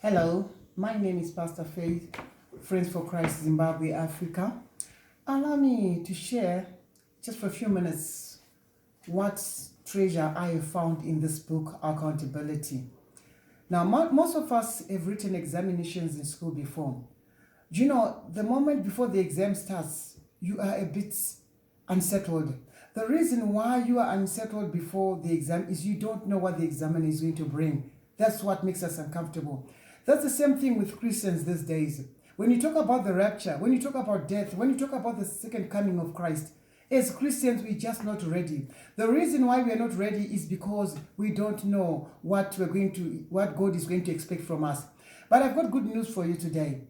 Hello, my name is Pastor Faith, Friends For Christ Zimbabwe, Africa. Allow me to share, just for a few minutes, what treasure I have found in this book, Accountability. Now, most of us have written examinations in school before. Do you know, the moment before the exam starts, you are a bit unsettled. The reason why you are unsettled before the exam is you don't know what the examiner is going to bring. That's what makes us uncomfortable. That's the same thing with Christians these days. When you talk about the rapture, when you talk about death, when you talk about the second coming of Christ, as Christians, we're just not ready. The reason why we are not ready is because we don't know what God is going to expect from us. But I've got good news for you today.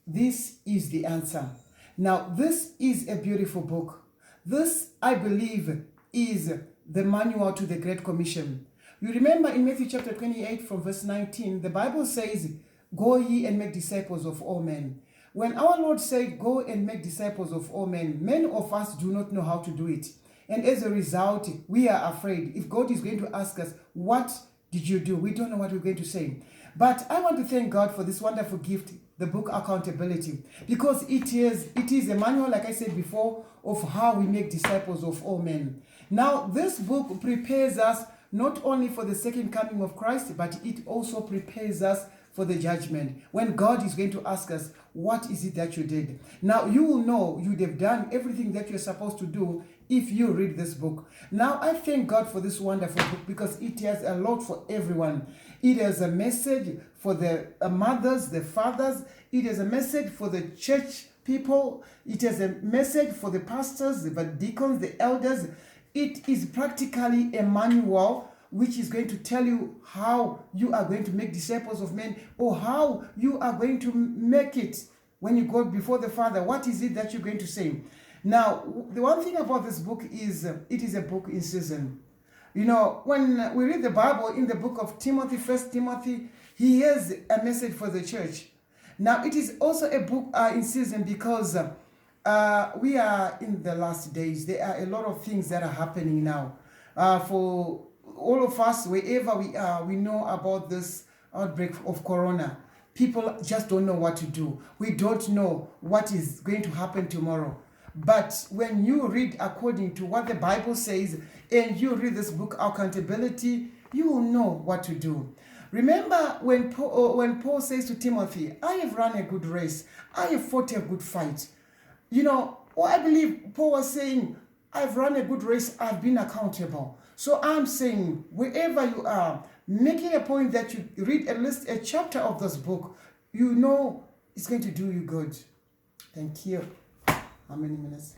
This is the answer. Now, this is a beautiful book. This, I believe, is the manual to the Great Commission. You remember in Matthew chapter 28 from verse 19, the Bible says, "Go ye and make disciples of all men." When our Lord said, "Go and make disciples of all men," many of us do not know how to do it. And as a result, we are afraid. If God is going to ask us, "What did you do?" we don't know what we're going to say. But I want to thank God for this wonderful gift, the book Accountability, because it is a manual, like I said before, of how we make disciples of all men. Now, this book prepares us not only for the second coming of Christ, but it also prepares us for the judgment, when God is going to ask us, what is it that you did? Now, you will know you'd have done everything that you're supposed to do if you read this book. Now, I thank God for this wonderful book because it has a lot for everyone. It has a message for the mothers, the fathers. It has a message for the church people. It has a message for the pastors, the deacons, the elders. It is practically a manual which is going to tell you how you are going to make disciples of men, or how you are going to make it when you go before the Father. What is it that you're going to say? Now, the one thing about this book is it is a book in season. You know, when we read the Bible in the book of Timothy, 1 Timothy, he has a message for the church. Now, it is also a book in season because we are in the last days. There are a lot of things that are happening now. For all of us, wherever we are, we know about this outbreak of corona. People just don't know what to do. We don't know what is going to happen tomorrow. But when you read according to what the Bible says, and you read this book, Accountability, you will know what to do. Remember when Paul says to Timothy, "I have run a good race. I have fought a good fight." You know, I believe Paul was saying, I've run a good race, I've been accountable. So I'm saying, wherever you are, making a point that you read at least a chapter of this book, you know it's going to do you good. Thank you. How many minutes?